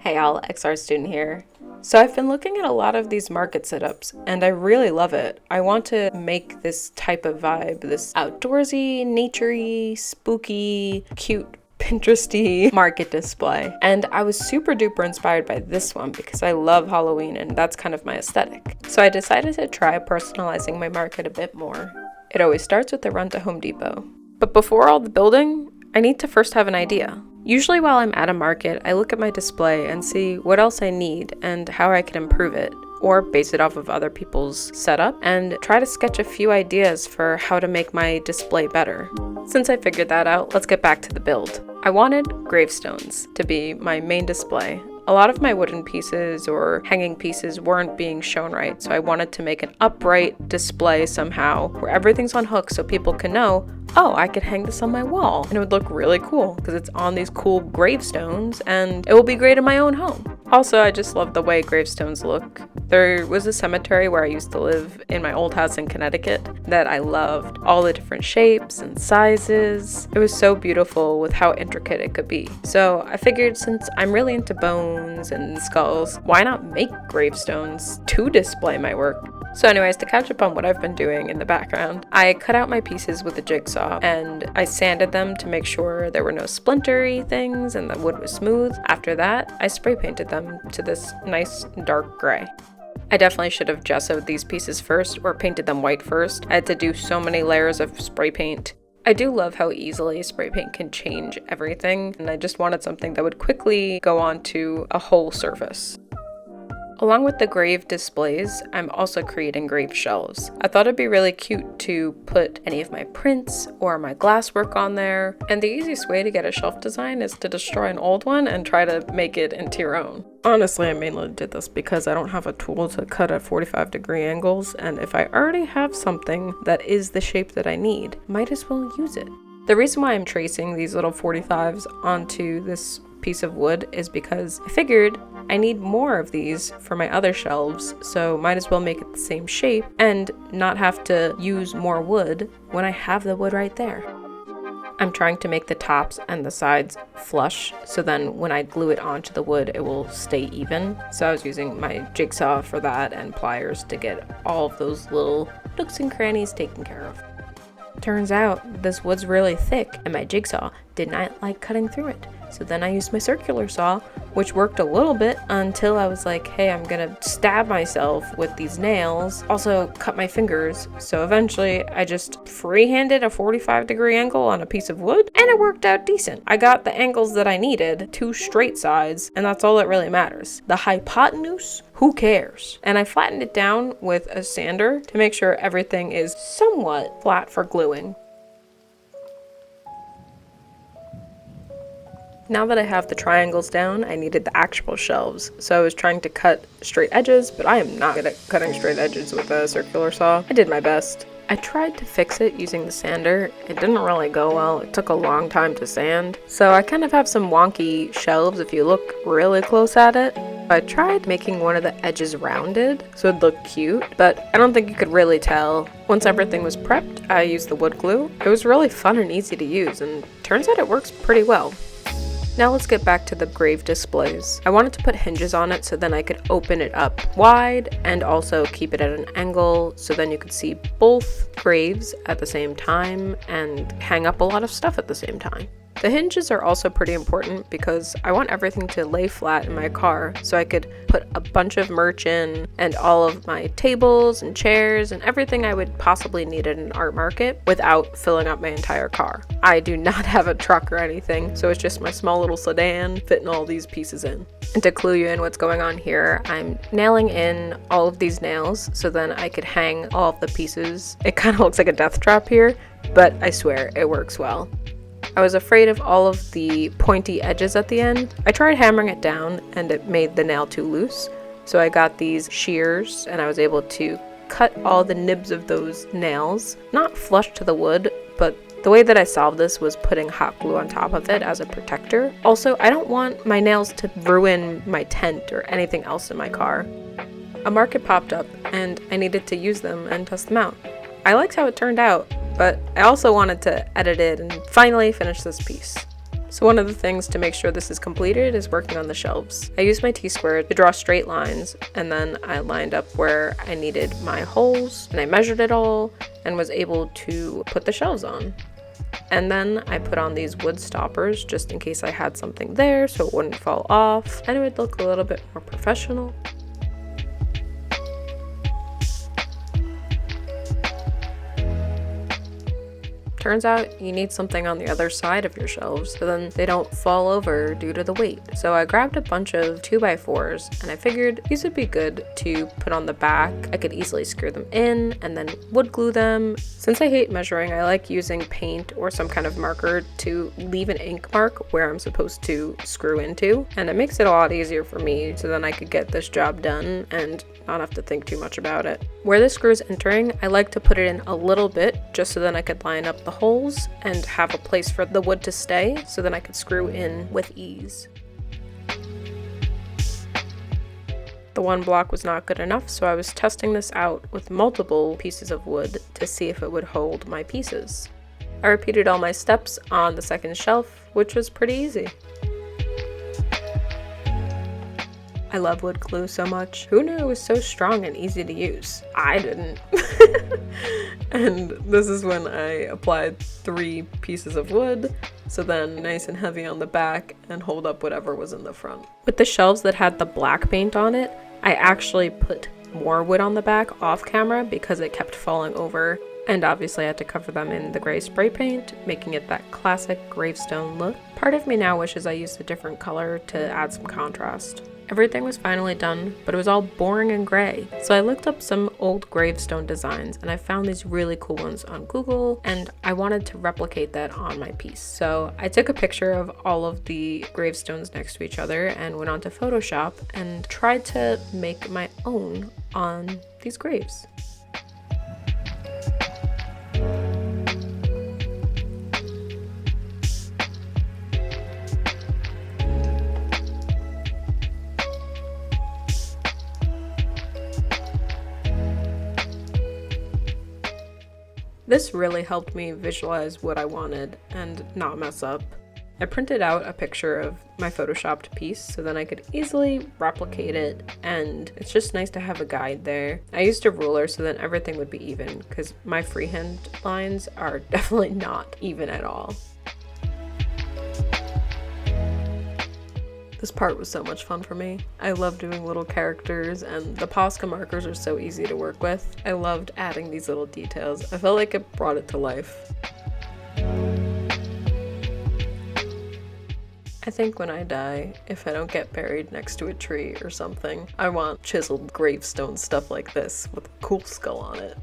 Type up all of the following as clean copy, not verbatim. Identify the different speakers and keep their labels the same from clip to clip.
Speaker 1: Hey all, XR student here. So I've been looking at a lot of these market setups and I really love it. I want to make this type of vibe, this outdoorsy, naturey, spooky, cute, Pinteresty market display. And I was super duper inspired by this one because I love Halloween and that's kind of my aesthetic. So I decided to try personalizing my market a bit more. It always starts with a run to Home Depot. But before all the building, I need to first have an idea. Usually while I'm at a market, I look at my display and see what else I need and how I can improve it, or base it off of other people's setup and try to sketch a few ideas for how to make my display better. Since I figured that out, let's get back to the build. I wanted gravestones to be my main display. A lot of my wooden pieces or hanging pieces weren't being shown right, so I wanted to make an upright display somehow where everything's on hooks so people can know, oh, I could hang this on my wall and it would look really cool because it's on these cool gravestones and it will be great in my own home. Also, I just love the way gravestones look. There was a cemetery where I used to live in my old house in Connecticut that I loved. All the different shapes and sizes. It was so beautiful with how intricate it could be. So I figured since I'm really into bones and skulls, why not make gravestones to display my work? So anyways, to catch up on what I've been doing in the background, I cut out my pieces with a jigsaw and I sanded them to make sure there were no splintery things and the wood was smooth. After that, I spray painted them to this nice dark gray. I definitely should have gessoed these pieces first or painted them white first. I had to do so many layers of spray paint. I do love how easily spray paint can change everything, and I just wanted something that would quickly go onto a whole surface. Along with the grave displays, I'm also creating grave shelves. I thought it'd be really cute to put any of my prints or my glasswork on there, and the easiest way to get a shelf design is to destroy an old one and try to make it into your own. Honestly, I mainly did this because I don't have a tool to cut at 45-degree angles, and if I already have something that is the shape that I need, might as well use it. The reason why I'm tracing these little 45s onto this piece of wood is because I figured I need more of these for my other shelves, so might as well make it the same shape and not have to use more wood when I have the wood right there. I'm trying to make the tops and the sides flush, so then when I glue it onto the wood, it will stay even. So I was using my jigsaw for that and pliers to get all of those little nooks and crannies taken care of. Turns out this wood's really thick and my jigsaw did not like cutting through it. So then I used my circular saw, which worked a little bit until I was like, hey, I'm gonna stab myself with these nails, also cut my fingers. So eventually I just freehanded a 45-degree angle on a piece of wood and it worked out decent. I got the angles that I needed, 2 straight sides, and that's all that really matters. The hypotenuse, who cares? And I flattened it down with a sander to make sure everything is somewhat flat for gluing. Now that I have the triangles down, I needed the actual shelves. So I was trying to cut straight edges, but I am not good at cutting straight edges with a circular saw. I did my best. I tried to fix it using the sander. It didn't really go well. It took a long time to sand. So I kind of have some wonky shelves if you look really close at it. I tried making one of the edges rounded so it'd look cute, but I don't think you could really tell. Once everything was prepped, I used the wood glue. It was really fun and easy to use, and turns out it works pretty well. Now let's get back to the grave displays. I wanted to put hinges on it so then I could open it up wide and also keep it at an angle so then you could see both graves at the same time and hang up a lot of stuff at the same time. The hinges are also pretty important because I want everything to lay flat in my car so I could put a bunch of merch in and all of my tables and chairs and everything I would possibly need at an art market without filling up my entire car. I do not have a truck or anything, so it's just my small little sedan fitting all these pieces in. And to clue you in what's going on here, I'm nailing in all of these nails so then I could hang all of the pieces. It kind of looks like a death trap here, but I swear it works well. I was afraid of all of the pointy edges at the end. I tried hammering it down and it made the nail too loose. So I got these shears and I was able to cut all the nibs of those nails, not flush to the wood, but the way that I solved this was putting hot glue on top of it as a protector. Also, I don't want my nails to ruin my tent or anything else in my car. A market popped up and I needed to use them and test them out. I liked how it turned out, but I also wanted to edit it and finally finish this piece. So one of the things to make sure this is completed is working on the shelves. I used my T-square to draw straight lines, and then I lined up where I needed my holes, and I measured it all and was able to put the shelves on. And then I put on these wood stoppers just in case I had something there so it wouldn't fall off and it would look a little bit more professional. Turns out you need something on the other side of your shelves so then they don't fall over due to the weight. So I grabbed a bunch of 2x4s and I figured these would be good to put on the back. I could easily screw them in and then wood glue them. Since I hate measuring, I like using paint or some kind of marker to leave an ink mark where I'm supposed to screw into. And it makes it a lot easier for me so then I could get this job done and not have to think too much about it. Where the screw is entering, I like to put it in a little bit just so then I could line up the holes and have a place for the wood to stay so then I could screw in with ease. The one block was not good enough, so I was testing this out with multiple pieces of wood to see if it would hold my pieces. I repeated all my steps on the second shelf, which was pretty easy. I love wood glue so much. Who knew it was so strong and easy to use? I didn't. And this is when I applied 3 pieces of wood, so then nice and heavy on the back and hold up whatever was in the front. With the shelves that had the black paint on it, I actually put more wood on the back off camera because it kept falling over, and obviously I had to cover them in the gray spray paint, making it that classic gravestone look. Part of me now wishes I used a different color to add some contrast. Everything was finally done, but it was all boring and gray. So I looked up some old gravestone designs and I found these really cool ones on Google and I wanted to replicate that on my piece. So I took a picture of all of the gravestones next to each other and went onto Photoshop and tried to make my own on these graves. This really helped me visualize what I wanted and not mess up. I printed out a picture of my photoshopped piece so then I could easily replicate it, and it's just nice to have a guide there. I used a ruler so then everything would be even because my freehand lines are definitely not even at all. This part was so much fun for me. I love doing little characters and the Posca markers are so easy to work with. I loved adding these little details. I felt like it brought it to life. I think when I die, if I don't get buried next to a tree or something, I want chiseled gravestone stuff like this with a cool skull on it.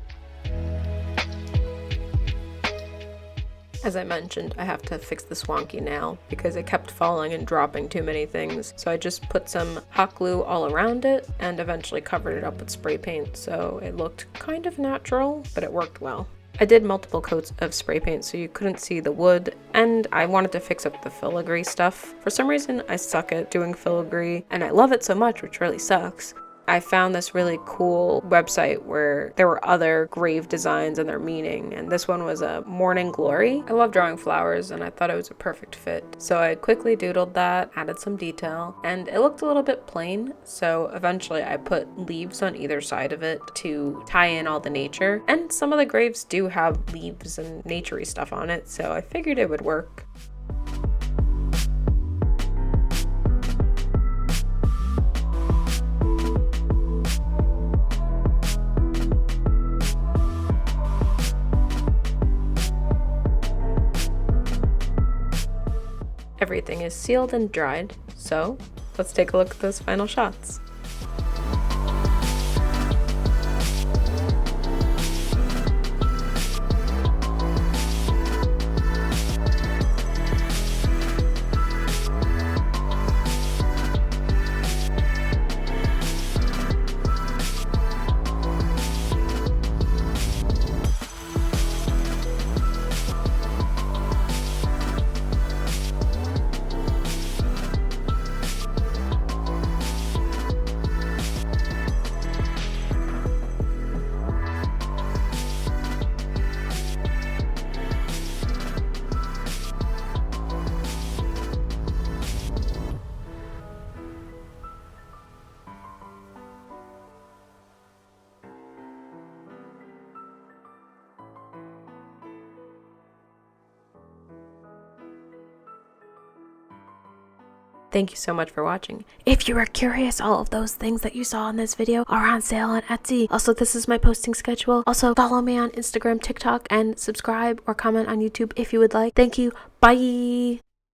Speaker 1: As I mentioned, I have to fix the swanky nail because it kept falling and dropping too many things. So I just put some hot glue all around it and eventually covered it up with spray paint so it looked kind of natural, but it worked well. I did multiple coats of spray paint so you couldn't see the wood, and I wanted to fix up the filigree stuff. For some reason, I suck at doing filigree, and I love it so much, which really sucks. I found this really cool website where there were other grave designs and their meaning, and this one was a morning glory. I love drawing flowers and I thought it was a perfect fit. So I quickly doodled that, added some detail, and it looked a little bit plain, so eventually I put leaves on either side of it to tie in all the nature. And some of the graves do have leaves and naturey stuff on it, so I figured it would work. Everything is sealed and dried, so let's take a look at those final shots. Thank you so much for watching. If you are curious, all of those things that you saw in this video are on sale on Etsy. Also, this is my posting schedule. Also, follow me on Instagram, TikTok, and subscribe or comment on YouTube if you would like. Thank you. Bye.